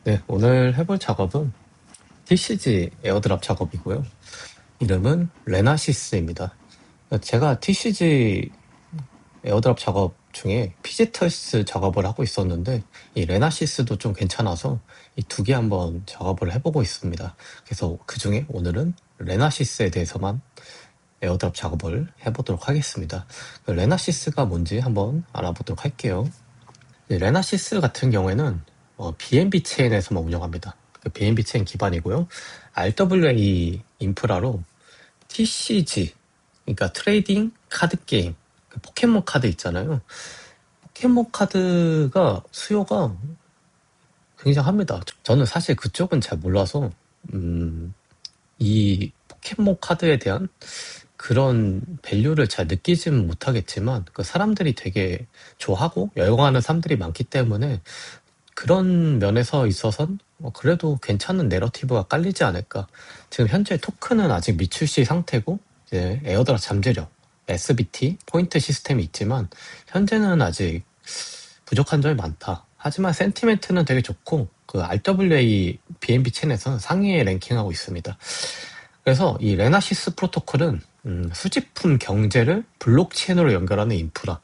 네, 오늘 해볼 작업은 TCG 에어드랍 작업이고요. 이름은 레나시스입니다. 제가 TCG 에어드랍 작업 중에 피지털스 작업을 하고 있었는데 이 레나시스도 좀 괜찮아서 이 두 개 한번 작업을 해보고 있습니다. 그래서 그 중에 오늘은 레나시스에 대해서만 에어드랍 작업을 해보도록 하겠습니다. 레나시스가 뭔지 한번 알아보도록 할게요. 레나시스 같은 경우에는 BNB 체인에서만 운영합니다. BNB 체인 기반이고요. RWA 인프라로 TCG, 그러니까 트레이딩 카드 게임, 포켓몬 카드 있잖아요. 포켓몬 카드가 수요가 굉장합니다. 저는 사실 그쪽은 잘 몰라서 이 포켓몬 카드에 대한 그런 밸류를 잘 느끼지는 못하겠지만 그 사람들이 되게 좋아하고 열광하는 사람들이 많기 때문에 그런 면에서 있어선 그래도 괜찮은 내러티브가 깔리지 않을까. 지금 현재 토큰은 아직 미출시 상태고 이제 에어드랍 잠재력, SBT, 포인트 시스템이 있지만 현재는 아직 부족한 점이 많다. 하지만 센티멘트는 되게 좋고 그 RWA BNB 첸에서는 상위에 랭킹하고 있습니다. 그래서 이 레나시스 프로토콜은 수집품 경제를 블록체인으로 연결하는 인프라.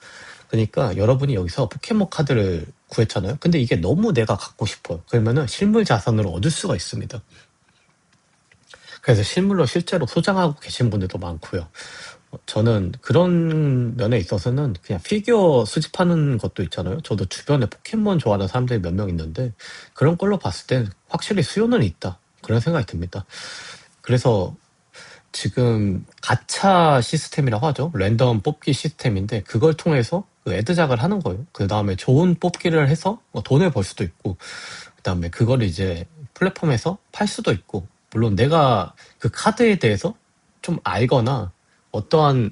그러니까 여러분이 여기서 포켓몬 카드를 구했잖아요. 근데 이게 너무 내가 갖고 싶어요. 그러면은 실물 자산으로 얻을 수가 있습니다. 그래서 실물로 실제로 소장하고 계신 분들도 많고요. 저는 그런 면에 있어서는 그냥 피규어 수집하는 것도 있잖아요. 저도 주변에 포켓몬 좋아하는 사람들이 몇 명 있는데 그런 걸로 봤을 땐 확실히 수요는 있다. 그런 생각이 듭니다. 그래서 지금 가챠 시스템이라고 하죠. 랜덤 뽑기 시스템인데 그걸 통해서 그 애드작을 하는 거예요. 그 다음에 좋은 뽑기를 해서 돈을 벌 수도 있고 그 다음에 그걸 이제 플랫폼에서 팔 수도 있고 물론 내가 그 카드에 대해서 좀 알거나 어떠한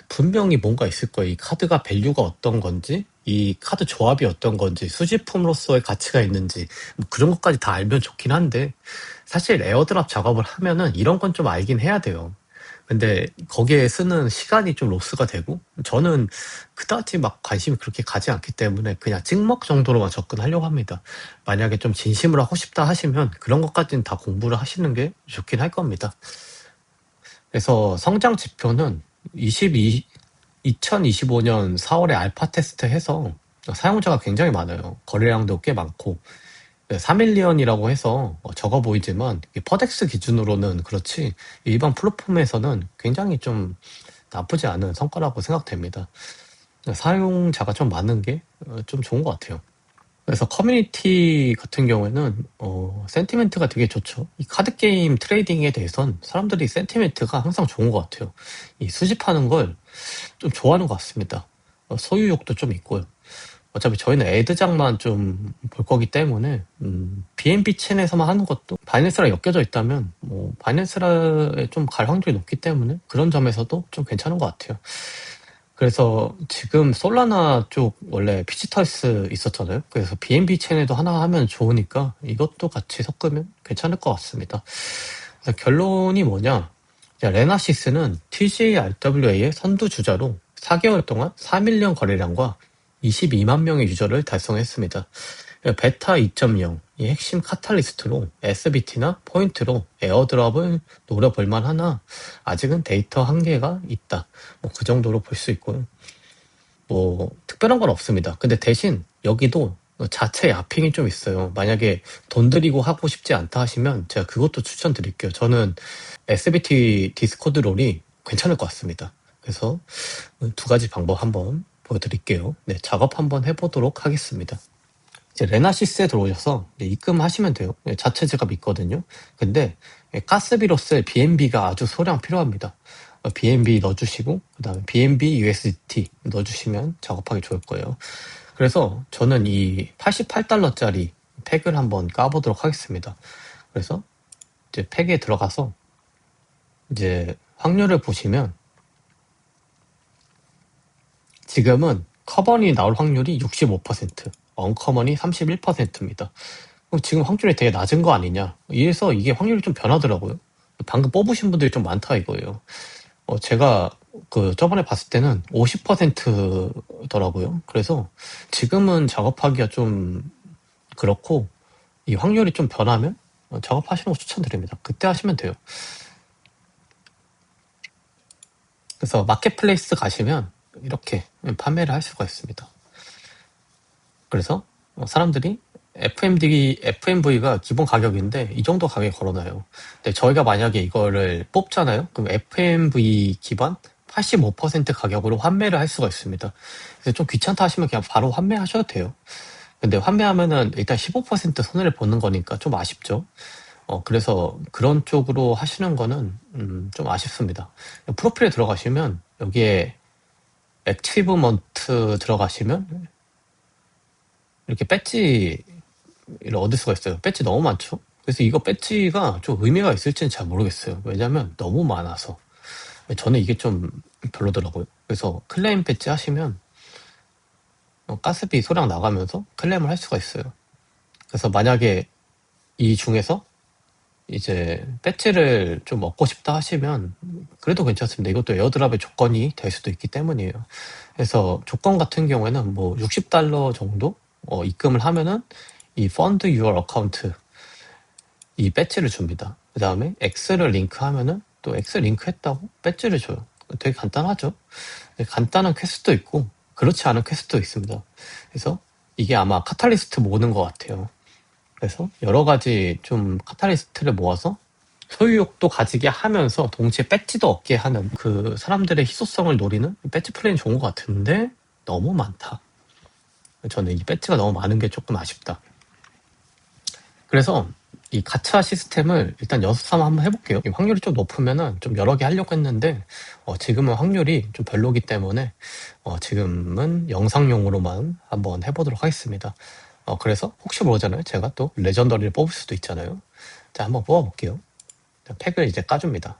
분명히 뭔가 있을 거예요. 이 카드가 밸류가 어떤 건지 이 카드 조합이 어떤 건지 수집품으로서의 가치가 있는지 뭐 그런 것까지 다 알면 좋긴 한데 사실 에어드랍 작업을 하면은 이런 건 좀 알긴 해야 돼요. 근데 거기에 쓰는 시간이 좀 로스가 되고 저는 그다지 막 관심이 그렇게 가지 않기 때문에 그냥 찍먹 정도로만 접근하려고 합니다. 만약에 좀 진심으로 하고 싶다 하시면 그런 것까지는 다 공부를 하시는 게 좋긴 할 겁니다. 그래서 성장 지표는 2025년 4월에 알파 테스트 해서 사용자가 굉장히 많아요. 거래량도 꽤 많고 3밀리언이라고 해서 적어 보이지만 퍼덱스 기준으로는 그렇지 일반 플랫폼에서는 굉장히 좀 나쁘지 않은 성과라고 생각됩니다. 사용자가 좀 많은 게 좀 좋은 것 같아요. 그래서 커뮤니티 같은 경우에는 센티멘트가 되게 좋죠. 이 카드 게임 트레이딩에 대해선 사람들이 센티멘트가 항상 좋은 것 같아요. 이 수집하는 걸 좀 좋아하는 것 같습니다. 소유욕도 좀 있고요. 어차피 저희는 애드장만 좀 볼 거기 때문에 BNB 첸에서만 하는 것도 바이낸스랑 엮여져 있다면 뭐 바이낸스에 좀 갈 확률이 높기 때문에 그런 점에서도 좀 괜찮은 것 같아요. 그래서 지금 솔라나 쪽 원래 피지털스 있었잖아요. 그래서 BNB 첸에도 하나 하면 좋으니까 이것도 같이 섞으면 괜찮을 것 같습니다. 그래서 결론이 뭐냐? 레나시스는 TGRWA의 선두주자로 4개월 동안 4밀리언 거래량과 22만 명의 유저를 달성했습니다. 베타 2.0, 이 핵심 카탈리스트로 SBT나 포인트로 에어드랍을 노려볼만 하나 아직은 데이터 한계가 있다. 뭐 그 정도로 볼 수 있고요. 뭐 특별한 건 없습니다. 근데 대신 여기도 자체 야핑이 좀 있어요. 만약에 돈 들이고 하고 싶지 않다 하시면 제가 그것도 추천드릴게요. 저는 SBT 디스코드 롤이 괜찮을 것 같습니다. 그래서 두 가지 방법 한번 보여드릴게요. 네, 작업 한번 해보도록 하겠습니다. 이제 레나시스에 들어오셔서 입금하시면 돼요. 자체 제가 믿거든요. 근데 가스비로 쓸 BNB가 아주 소량 필요합니다. BNB 넣어주시고 그 다음에 BNB USDT 넣어주시면 작업하기 좋을 거예요. 그래서 저는 이 88달러짜리 팩을 한번 까보도록 하겠습니다. 그래서 이제 팩에 들어가서 이제 확률을 보시면 지금은 커먼이 나올 확률이 65%, 언커먼이 31%입니다. 지금 확률이 되게 낮은 거 아니냐. 이래서 이게 확률이 좀 변하더라고요. 방금 뽑으신 분들이 좀 많다 이거예요. 제가 그 저번에 봤을 때는 50%더라고요. 그래서 지금은 작업하기가 좀 그렇고 이 확률이 좀 변하면 작업하시는 거 추천드립니다. 그때 하시면 돼요. 그래서 마켓플레이스 가시면 이렇게 판매를 할 수가 있습니다. 그래서 사람들이 FMV가 기본 가격인데 이 정도 가격에 걸어놔요. 근데 저희가 만약에 이거를 뽑잖아요. 그럼 FMV 기반 85% 가격으로 환매를 할 수가 있습니다. 그래서 좀 귀찮다 하시면 그냥 바로 환매하셔도 돼요. 근데 환매하면은 일단 15% 손해를 보는 거니까 좀 아쉽죠. 그래서 그런 쪽으로 하시는 거는 좀 아쉽습니다. 프로필에 들어가시면 여기에 액티브먼트 들어가시면 이렇게 배지를 얻을 수가 있어요. 배지 너무 많죠? 그래서 이거 배지가 좀 의미가 있을지는 잘 모르겠어요. 왜냐면 너무 많아서. 저는 이게 좀 별로더라고요. 그래서 클레임 배지 하시면 가스비 소량 나가면서 클레임을 할 수가 있어요. 그래서 만약에 이 중에서 이제 배지를 좀 얻고 싶다 하시면 그래도 괜찮습니다. 이것도 에어드랍의 조건이 될 수도 있기 때문이에요. 그래서 조건 같은 경우에는 뭐 $60 정도 입금을 하면은 이 Fund Your Account 이 배지를 줍니다. 그 다음에 X를 링크하면은 또 X 링크했다고 배지를 줘요. 되게 간단하죠? 간단한 퀘스트도 있고 그렇지 않은 퀘스트도 있습니다. 그래서 이게 아마 카탈리스트 모으는 것 같아요. 그래서 여러 가지 좀 카탈리스트를 모아서 소유욕도 가지게 하면서 동시에 배지도 얻게 하는 그 사람들의 희소성을 노리는 배지 플레이는 좋은 것 같은데 너무 많다. 저는 이 배지가 너무 많은 게 조금 아쉽다. 그래서 이 가챠 시스템을 일단 연습 삼아 한번 해볼게요. 확률이 좀 높으면은 좀 여러 개 하려고 했는데 지금은 확률이 좀 별로기 때문에 지금은 영상용으로만 한번 해보도록 하겠습니다. 그래서 혹시 모르잖아요. 제가 또 레전더리를 뽑을 수도 있잖아요. 자, 한번 뽑아볼게요. 팩을 이제 까줍니다.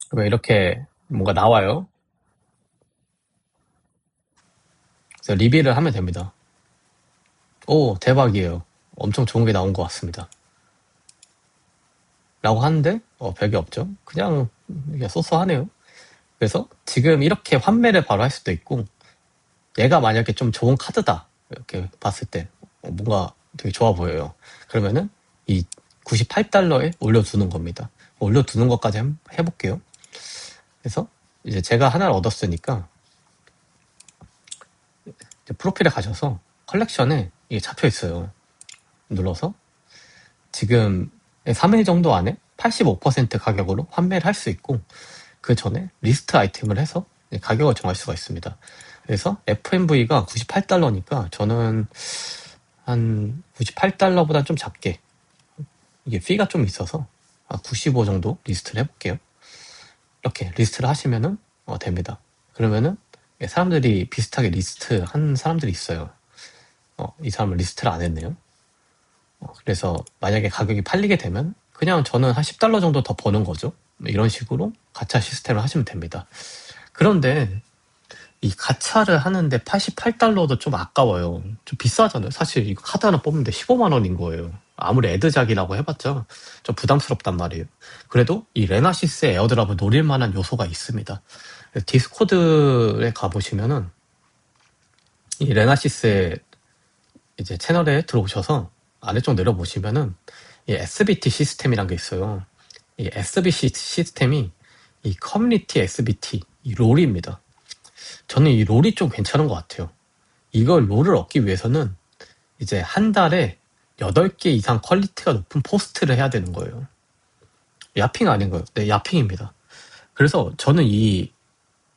그러면 이렇게 뭔가 나와요. 그래서 리뷰를 하면 됩니다. 오, 대박이에요. 엄청 좋은 게 나온 것 같습니다. 라고 하는데 별게 없죠. 그냥 쏘쏘하네요. 그래서 지금 이렇게 환매를 바로 할 수도 있고 얘가 만약에 좀 좋은 카드다 이렇게 봤을 때 뭔가 되게 좋아 보여요. 그러면은 이 $98에 올려두는 겁니다. 올려두는 것까지 해볼게요. 그래서 이제 제가 하나를 얻었으니까 이제 프로필에 가셔서 컬렉션에 이게 잡혀 있어요. 눌러서 지금 3일 정도 안에 85% 가격으로 판매를 할 수 있고 그 전에 리스트 아이템을 해서 가격을 정할 수가 있습니다. 그래서 FMV가 $98니까 저는 한 $98보다 좀 작게 이게 피가 좀 있어서 95 정도 리스트를 해볼게요. 이렇게 리스트를 하시면은 됩니다. 그러면은 사람들이 비슷하게 리스트 한 사람들이 있어요. 이 사람은 리스트를 안 했네요. 그래서 만약에 가격이 팔리게 되면 그냥 저는 한 $10 정도 더 버는 거죠. 이런 식으로 가챠 시스템을 하시면 됩니다. 그런데 이 가챠를 하는데 $88도 좀 아까워요. 좀 비싸잖아요. 사실 이거 카드 하나 뽑는데 15만 원인 거예요. 아무리 애드작이라고 해봤자 좀 부담스럽단 말이에요. 그래도 이 레나시스의 에어드랍을 노릴 만한 요소가 있습니다. 디스코드에 가보시면은 이 레나시스의 이제 채널에 들어오셔서 아래쪽 내려보시면은 이 SBT 시스템이란 게 있어요. 이 SBT 시스템이 이 커뮤니티 SBT, 이 롤입니다. 저는 이 롤이 좀 괜찮은 것 같아요. 이걸 롤을 얻기 위해서는 이제 한 달에 8개 이상 퀄리티가 높은 포스트를 해야 되는 거예요. 야핑 아닌 거예요. 네, 야핑입니다. 그래서 저는 이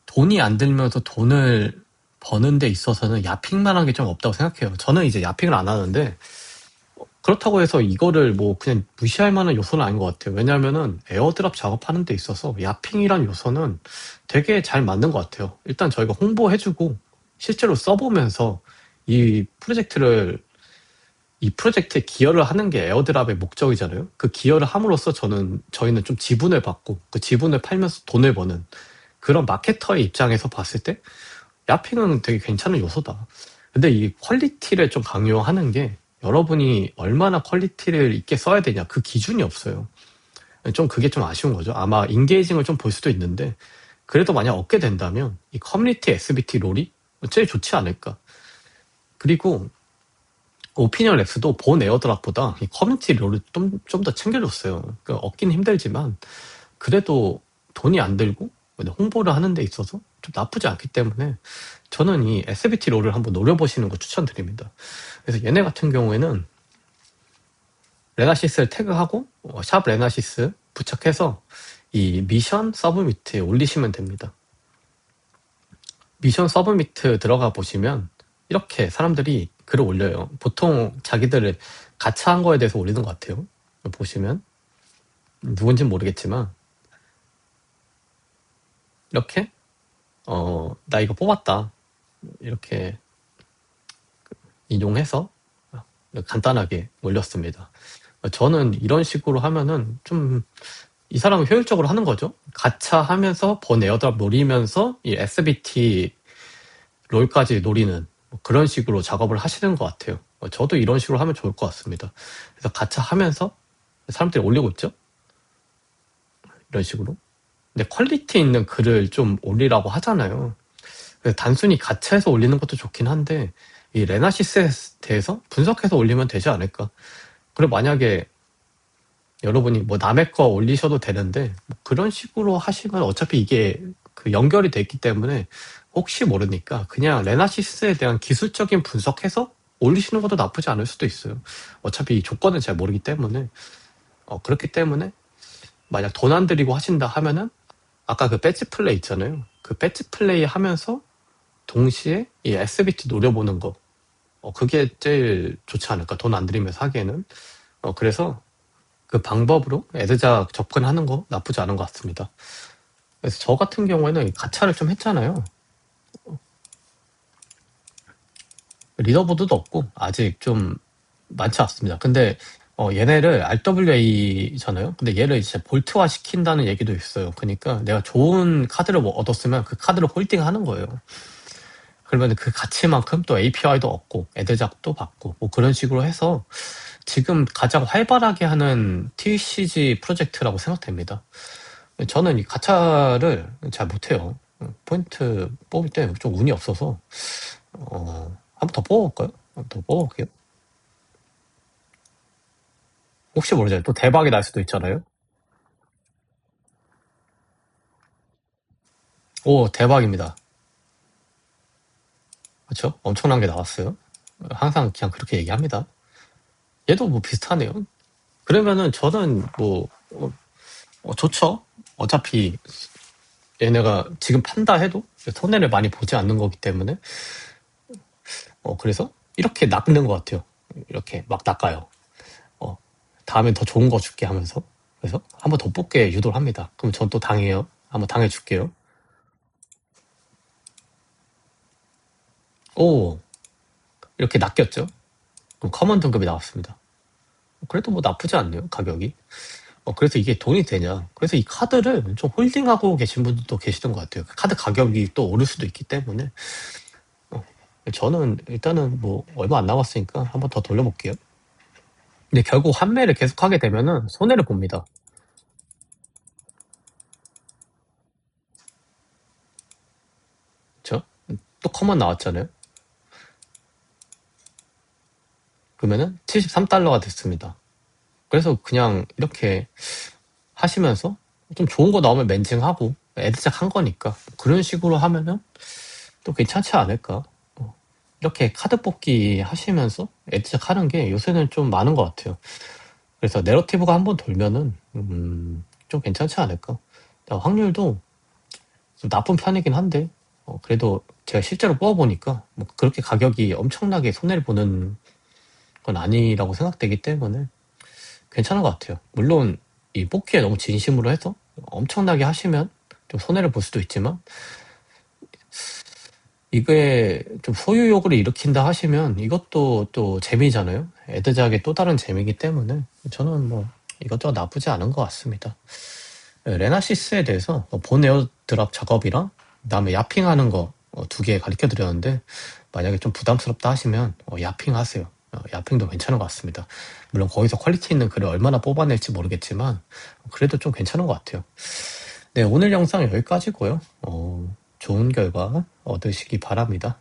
돈이 안 들면서 돈을 버는 데 있어서는 야핑만 한 게 좀 없다고 생각해요. 저는 이제 야핑을 안 하는데 그렇다고 해서 이거를 뭐 그냥 무시할 만한 요소는 아닌 것 같아요. 왜냐하면은 에어드랍 작업하는 데 있어서 야핑이란 요소는 되게 잘 맞는 것 같아요. 일단 저희가 홍보해주고 실제로 써보면서 이 프로젝트에 기여를 하는 게 에어드랍의 목적이잖아요. 그 기여를 함으로써 저희는 좀 지분을 받고 그 지분을 팔면서 돈을 버는 그런 마케터의 입장에서 봤을 때 야핑은 되게 괜찮은 요소다. 근데 이 퀄리티를 좀 강요하는 게 여러분이 얼마나 퀄리티를 있게 써야 되냐 그 기준이 없어요. 좀 그게 좀 아쉬운 거죠. 아마 인게이징을 좀 볼 수도 있는데 그래도 만약 얻게 된다면 이 커뮤니티 SBT 롤이 제일 좋지 않을까. 그리고 오피니언 랩스도 본 에어드랍보다 이 커뮤니티 롤을 좀 더 챙겨줬어요. 그러니까 얻긴 힘들지만 그래도 돈이 안 들고 홍보를 하는 데 있어서 좀 나쁘지 않기 때문에 저는 이 SBT 롤을 한번 노려보시는 거 추천드립니다. 그래서 얘네 같은 경우에는 레나시스를 태그하고 샵 레나시스 부착해서 이 미션 서브미트에 올리시면 됩니다. 미션 서브미트 들어가 보시면 이렇게 사람들이 글을 올려요. 보통 자기들을 가차한 거에 대해서 올리는 것 같아요. 보시면 누군지는 모르겠지만 이렇게 나 이거 뽑았다 이렇게 인용해서 간단하게 올렸습니다. 저는 이런 식으로 하면은 좀 이 사람은 효율적으로 하는 거죠. 가차하면서 본 에어드랍 노리면서 이 SBT 롤까지 노리는 그런 식으로 작업을 하시는 것 같아요. 저도 이런 식으로 하면 좋을 것 같습니다. 그래서 가차하면서 사람들이 올리고 있죠. 이런 식으로. 근데 퀄리티 있는 글을 좀 올리라고 하잖아요. 그래서 단순히 가차해서 올리는 것도 좋긴 한데 이 레나시스에 대해서 분석해서 올리면 되지 않을까. 그리고 만약에 여러분이 뭐 남의 거 올리셔도 되는데 뭐 그런 식으로 하시면 어차피 이게 그 연결이 돼 있기 때문에 혹시 모르니까 그냥 레나시스에 대한 기술적인 분석해서 올리시는 것도 나쁘지 않을 수도 있어요. 어차피 이 조건은 잘 모르기 때문에 그렇기 때문에 만약 돈 안 들이고 하신다 하면은 아까 그 배지 플레이 있잖아요. 그 배지 플레이 하면서 동시에 이 SBT 노려보는 거 그게 제일 좋지 않을까. 돈 안 들이면서 하기에는 그래서 그 방법으로 애드작 접근하는 거 나쁘지 않은 것 같습니다. 그래서 저 같은 경우에는 가차를 좀 했잖아요. 리더보드도 없고 아직 좀 많지 않습니다. 근데 얘네를 RWA잖아요. 근데 얘를 이제 볼트화 시킨다는 얘기도 있어요. 그러니까 내가 좋은 카드를 얻었으면 그 카드를 홀딩하는 거예요. 그러면 그 가치만큼 또 API도 얻고 애드작도 받고 뭐 그런 식으로 해서 지금 가장 활발하게 하는 TCG 프로젝트라고 생각됩니다. 저는 이 가차를 잘 못해요. 포인트 뽑을 때 좀 운이 없어서 한 번 더 뽑아볼까요? 한 번 더 뽑아볼게요. 혹시 모르잖아요. 또 대박이 날 수도 있잖아요. 오, 대박입니다. 그렇죠? 엄청난 게 나왔어요. 항상 그냥 그렇게 얘기합니다. 얘도 뭐 비슷하네요. 그러면은 저는 뭐 좋죠. 어차피 얘네가 지금 판다 해도 손해를 많이 보지 않는 거기 때문에 그래서 이렇게 낚는 것 같아요. 이렇게 막 낚아요. 어, 다음엔 더 좋은 거 줄게 하면서 그래서 한 번 더 뽑게 유도를 합니다. 그럼 전 또 당해요. 한번 당해줄게요. 오, 이렇게 낚였죠. 그럼 커먼 등급이 나왔습니다. 그래도 뭐 나쁘지 않네요, 가격이. 그래서 이게 돈이 되냐. 그래서 이 카드를 좀 홀딩하고 계신 분들도 계시던 것 같아요. 카드 가격이 또 오를 수도 있기 때문에. 저는 일단은 뭐 얼마 안 남았으니까 한 번 더 돌려볼게요. 근데 결국 환매를 계속 하게 되면은 손해를 봅니다. 그쵸? 또 커먼 나왔잖아요. 그러면은 73달러가 됐습니다. 그래서 그냥 이렇게 하시면서 좀 좋은 거 나오면 멘징하고 애드작 한 거니까 그런 식으로 하면은 또 괜찮지 않을까. 이렇게 카드 뽑기 하시면서 애드작 하는 게 요새는 좀 많은 것 같아요. 그래서 내러티브가 한번 돌면은 좀 괜찮지 않을까. 확률도 좀 나쁜 편이긴 한데 그래도 제가 실제로 뽑아보니까 뭐 그렇게 가격이 엄청나게 손해를 보는 건 아니라고 생각되기 때문에 괜찮은 것 같아요. 물론 이 뽑기에 너무 진심으로 해서 엄청나게 하시면 좀 손해를 볼 수도 있지만 이게 좀 소유욕을 일으킨다 하시면 이것도 또 재미잖아요. 애드작의 또 다른 재미이기 때문에 저는 뭐 이것저것 나쁘지 않은 것 같습니다. 레나시스에 대해서 본 에어드랍 작업이랑 그다음에 야핑하는 거 두 개 가르쳐 드렸는데 만약에 좀 부담스럽다 하시면 야핑 하세요. 야핑도 괜찮은 것 같습니다. 물론 거기서 퀄리티 있는 글을 얼마나 뽑아낼지 모르겠지만 그래도 좀 괜찮은 것 같아요. 네, 오늘 영상 여기까지고요. 좋은 결과 얻으시기 바랍니다.